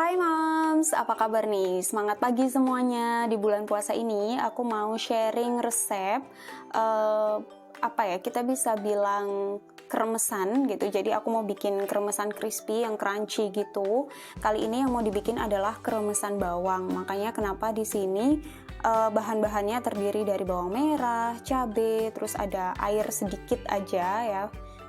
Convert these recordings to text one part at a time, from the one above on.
Hai Mams, apa kabar nih? Semangat pagi semuanya. Di bulan puasa ini aku mau sharing resep kita bisa bilang kremesan gitu. Jadi aku mau bikin kremesan crispy yang crunchy gitu. Kali ini yang mau dibikin adalah kremesan bawang. Makanya kenapa di sini bahan-bahannya terdiri dari bawang merah, cabai, terus ada air sedikit aja ya.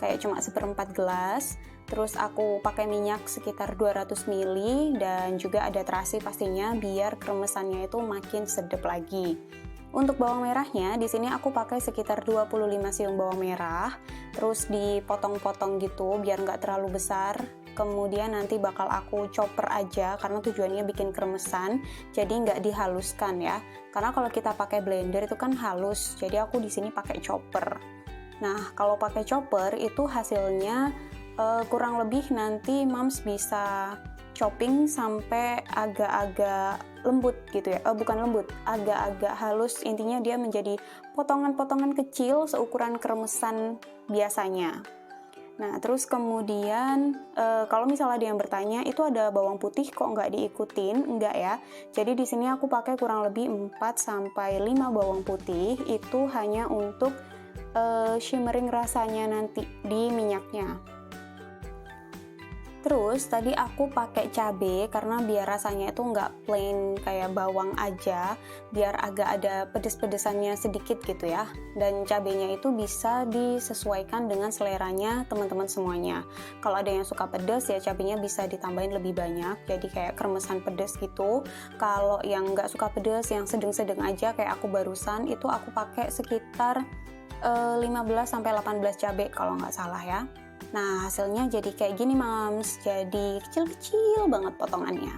Kayak cuma 1/4 gelas. Terus aku pakai minyak sekitar 200 ml dan juga ada terasi pastinya biar kremesannya itu makin sedap lagi. Untuk bawang merahnya di sini aku pakai sekitar 25 siung bawang merah, terus dipotong-potong gitu biar nggak terlalu besar. Kemudian nanti bakal aku chopper aja karena tujuannya bikin kremesan, jadi nggak dihaluskan ya. Karena kalau kita pakai blender itu kan halus, jadi aku di sini pakai chopper. Nah, kalau pakai chopper itu hasilnya kurang lebih nanti Mams bisa chopping sampai agak-agak lembut gitu ya, bukan lembut, agak-agak halus, intinya dia menjadi potongan-potongan kecil seukuran kremesan biasanya. Nah, terus kemudian kalau misalnya ada yang bertanya, itu ada bawang putih kok nggak diikutin? Enggak ya. Jadi di sini aku pakai kurang lebih 4-5 bawang putih, itu hanya untuk shimmering rasanya nanti di minyaknya. Terus tadi aku pakai cabai karena biar rasanya itu nggak plain kayak bawang aja, biar agak ada pedes-pedesannya sedikit gitu ya. Dan cabainya itu bisa disesuaikan dengan seleranya teman-teman semuanya. Kalau ada yang suka pedes ya cabainya bisa ditambahin lebih banyak, jadi kayak kremesan pedes gitu. Kalau yang nggak suka pedes, yang sedang-sedang aja kayak aku barusan, itu aku pakai sekitar 15-18 cabai kalau nggak salah ya. Nah, hasilnya jadi kayak gini Mams, jadi kecil-kecil banget potongannya.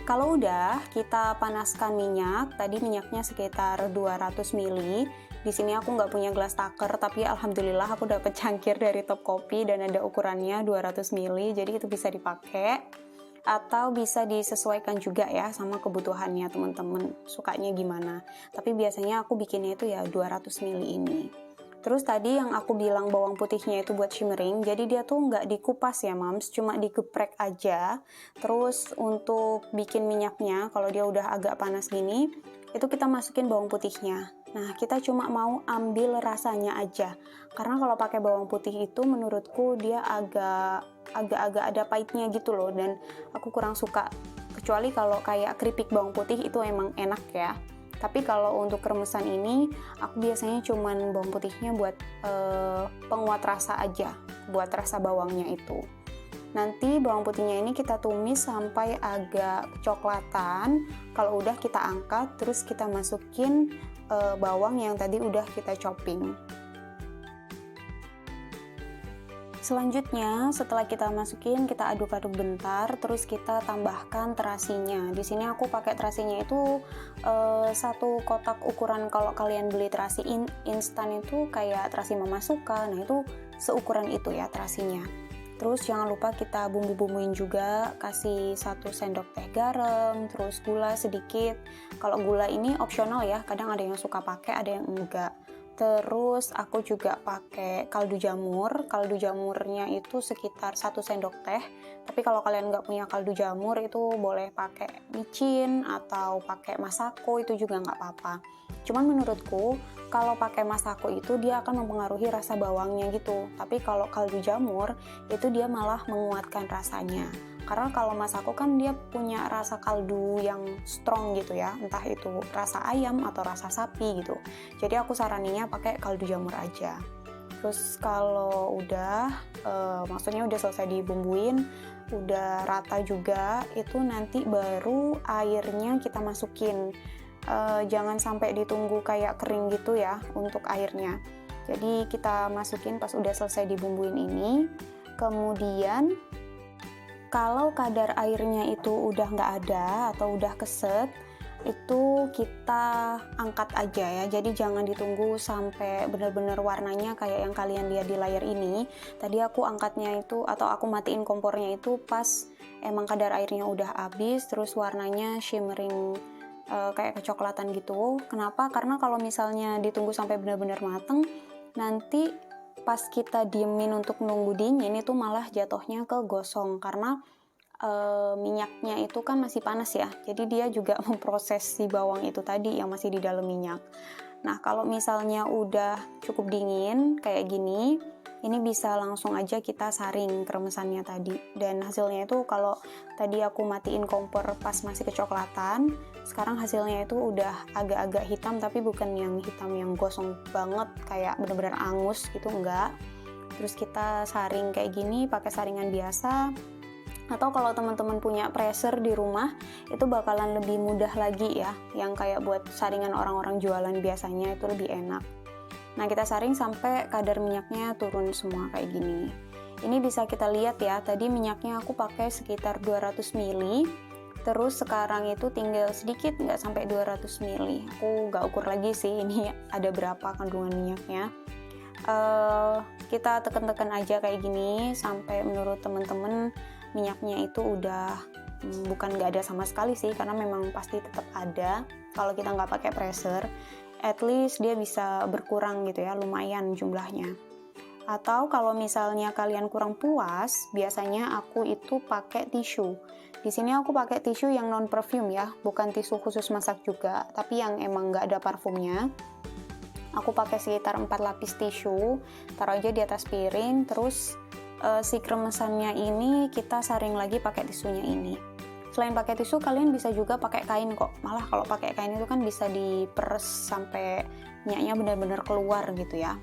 Kalau udah, kita panaskan minyak, tadi minyaknya sekitar 200 ml. Di sini aku nggak punya gelas taker, tapi alhamdulillah aku dapet cangkir dari Topkopi dan ada ukurannya 200 ml, jadi itu bisa dipakai. Atau bisa disesuaikan juga ya sama kebutuhannya teman-teman, sukanya gimana. Tapi biasanya aku bikinnya itu ya 200 ml ini. Terus tadi yang aku bilang bawang putihnya itu buat shimmering, jadi dia tuh nggak dikupas ya Mams, cuma digeprek aja. Terus untuk bikin minyaknya, kalau dia udah agak panas gini, itu kita masukin bawang putihnya. Nah, kita cuma mau ambil rasanya aja. Karena kalau pakai bawang putih itu menurutku dia agak-agak ada pahitnya gitu loh, dan aku kurang suka. Kecuali kalau kayak keripik bawang putih itu emang enak ya. Tapi kalau untuk kremesan ini, aku biasanya cuman bawang putihnya buat penguat rasa aja, buat rasa bawangnya itu. Nanti bawang putihnya ini kita tumis sampai agak kecoklatan. Kalau udah kita angkat, terus kita masukin bawang yang tadi udah kita chopping. Selanjutnya, setelah kita masukin, kita aduk-aduk bentar, terus kita tambahkan terasinya. Di sini aku pakai terasinya itu 1 kotak ukuran. Kalau kalian beli terasi instan itu kayak terasi Mama Suka, nah itu seukuran itu ya terasinya. Terus jangan lupa kita bumbu-bumbuin juga, kasih 1 sendok teh garam, terus gula sedikit. Kalau gula ini opsional ya, kadang ada yang suka pakai, ada yang enggak. Terus aku juga pakai kaldu jamurnya itu sekitar 1 sendok teh. Tapi kalau kalian nggak punya kaldu jamur itu boleh pakai micin atau pakai masako, itu juga nggak apa-apa. Cuman menurutku kalau pakai masako itu dia akan mempengaruhi rasa bawangnya gitu. Tapi kalau kaldu jamur itu dia malah menguatkan rasanya. Karena kalau masako kan dia punya rasa kaldu yang strong gitu ya, entah itu rasa ayam atau rasa sapi gitu. Jadi aku saraninnya pakai kaldu jamur aja. Terus kalau udah, maksudnya udah selesai dibumbuin, udah rata juga, itu nanti baru airnya kita masukin. Jangan sampai ditunggu kayak kering gitu ya untuk airnya. Jadi kita masukin pas udah selesai dibumbuin ini, kemudian kalau kadar airnya itu udah nggak ada atau udah keset, itu kita angkat aja ya. Jadi jangan ditunggu sampai benar-benar warnanya kayak yang kalian lihat di layar ini. Tadi aku angkatnya itu atau aku matiin kompornya itu pas emang kadar airnya udah habis, terus warnanya shimmering kayak kecoklatan gitu. Kenapa? Karena kalau misalnya ditunggu sampai benar-benar mateng, nanti pas kita diemin untuk nunggu dingin itu malah jatuhnya ke gosong karena minyaknya itu kan masih panas ya, jadi dia juga memproses si bawang itu tadi yang masih di dalam minyak. Nah, kalau misalnya udah cukup dingin kayak gini, ini bisa langsung aja kita saring kremesannya tadi. Dan hasilnya itu kalau tadi aku matiin kompor pas masih kecoklatan, sekarang hasilnya itu udah agak-agak hitam, tapi bukan yang hitam yang gosong banget kayak bener-bener angus gitu, enggak. Terus kita saring kayak gini pakai saringan biasa. Atau kalau teman-teman punya pressure di rumah, itu bakalan lebih mudah lagi ya, yang kayak buat saringan orang-orang jualan biasanya itu lebih enak. Nah, kita saring sampai kadar minyaknya turun semua kayak gini. Ini bisa kita lihat ya, tadi minyaknya aku pakai sekitar 200 ml, terus sekarang itu tinggal sedikit, nggak sampai 200 ml. Aku nggak ukur lagi sih ini ada berapa kandungan minyaknya. Kita tekan-tekan aja kayak gini sampai menurut teman-teman minyaknya itu udah bukan nggak ada sama sekali sih, karena memang pasti tetap ada kalau kita nggak pakai pressure. At least dia bisa berkurang gitu ya, lumayan jumlahnya. Atau kalau misalnya kalian kurang puas, biasanya aku itu pakai tisu. Di sini aku pakai tisu yang non perfume ya, bukan tisu khusus masak juga, tapi yang emang nggak ada parfumnya. Aku pakai sekitar 4 lapis tisu, taruh aja di atas piring, terus si kremesannya ini kita saring lagi pakai tisunya ini. Selain pakai tisu, kalian bisa juga pakai kain kok. Malah kalau pakai kain itu kan bisa diperes sampai minyaknya benar-benar keluar gitu ya.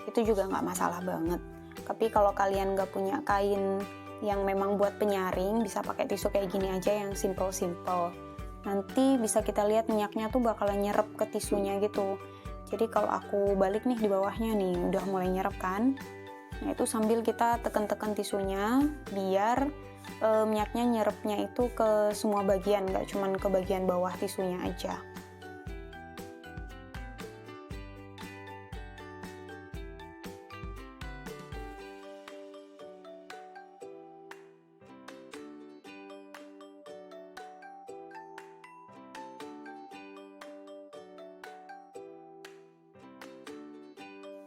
Itu juga nggak masalah banget. Tapi kalau kalian nggak punya kain yang memang buat penyaring, bisa pakai tisu kayak gini aja yang simple-simple. Nanti bisa kita lihat minyaknya tuh bakalan nyerep ke tisunya gitu. Jadi kalau aku balik nih di bawahnya nih, udah mulai nyerep kan. Nah, itu sambil kita tekan-tekan tisunya biar minyaknya nyerapnya itu ke semua bagian, nggak cuman ke bagian bawah tisunya aja.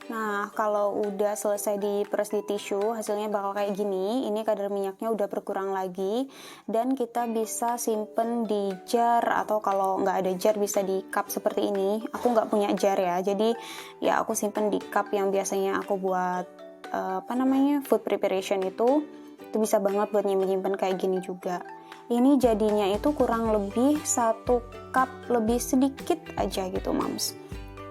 Nah, kalau udah selesai diperes di tisu, hasilnya bakal kayak gini. Ini kadar minyaknya udah berkurang lagi, dan kita bisa simpen di jar, atau kalau nggak ada jar bisa di cup seperti ini. Aku nggak punya jar ya, jadi ya aku simpen di cup yang biasanya aku buat food preparation itu bisa banget buat nyimpen kayak gini juga. Ini jadinya itu kurang lebih 1 cup lebih sedikit aja gitu, Mams.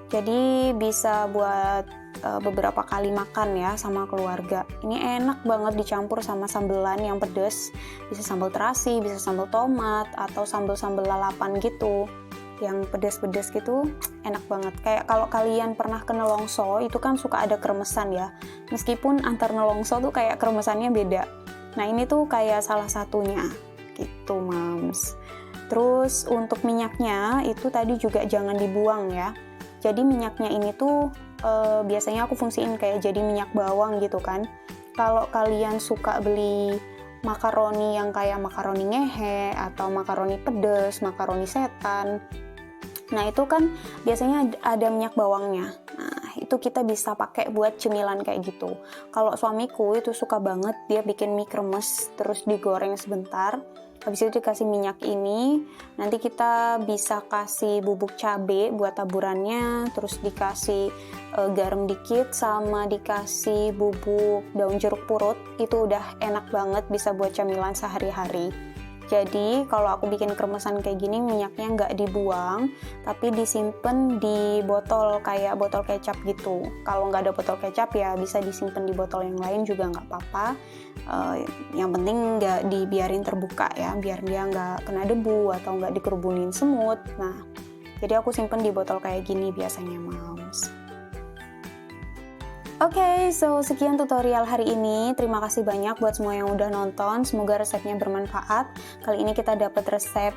Jadi bisa buat beberapa kali makan ya sama keluarga. Ini enak banget dicampur sama sambelan yang pedas. Bisa sambal terasi, bisa sambal tomat, atau sambal-sambal lalapan gitu. Yang pedas-pedas gitu, enak banget. Kayak kalau kalian pernah ke nelongso, itu kan suka ada kremesan ya. Meskipun antar nelongso tuh kayak kremesannya beda. Nah, ini tuh kayak salah satunya gitu, Mams. Terus untuk minyaknya itu tadi juga jangan dibuang ya. Jadi minyaknya ini tuh biasanya aku fungsiin kayak jadi minyak bawang gitu kan. Kalau kalian suka beli makaroni yang kayak makaroni ngehe atau makaroni pedes, makaroni setan, nah itu kan biasanya ada minyak bawangnya. Nah, itu kita bisa pakai buat cemilan kayak gitu. Kalau suamiku itu suka banget, dia bikin mie kremes terus digoreng sebentar. Habis itu dikasih minyak ini, nanti kita bisa kasih bubuk cabai buat taburannya, terus dikasih garam dikit, sama dikasih bubuk daun jeruk purut. Itu udah enak banget, bisa buat camilan sehari-hari. Jadi kalau aku bikin kremesan kayak gini, minyaknya nggak dibuang, tapi disimpan di botol kayak botol kecap gitu. Kalau nggak ada botol kecap ya bisa disimpan di botol yang lain juga nggak apa-apa. Yang penting nggak dibiarin terbuka ya, biar dia nggak kena debu atau nggak dikerubunin semut. Nah, jadi aku simpan di botol kayak gini biasanya, Moms. Oke, so sekian tutorial hari ini. Terima kasih banyak buat semua yang udah nonton. Semoga resepnya bermanfaat. Kali ini kita dapat resep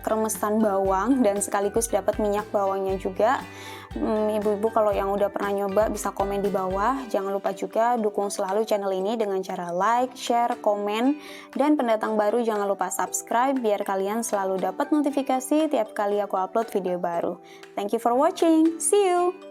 kremesan bawang, dan sekaligus dapat minyak bawangnya juga. Ibu-ibu kalau yang udah pernah nyoba bisa komen di bawah. Jangan lupa juga dukung selalu channel ini dengan cara like, share, komen, dan pendatang baru jangan lupa subscribe biar kalian selalu dapat notifikasi tiap kali aku upload video baru. Thank you for watching. See you.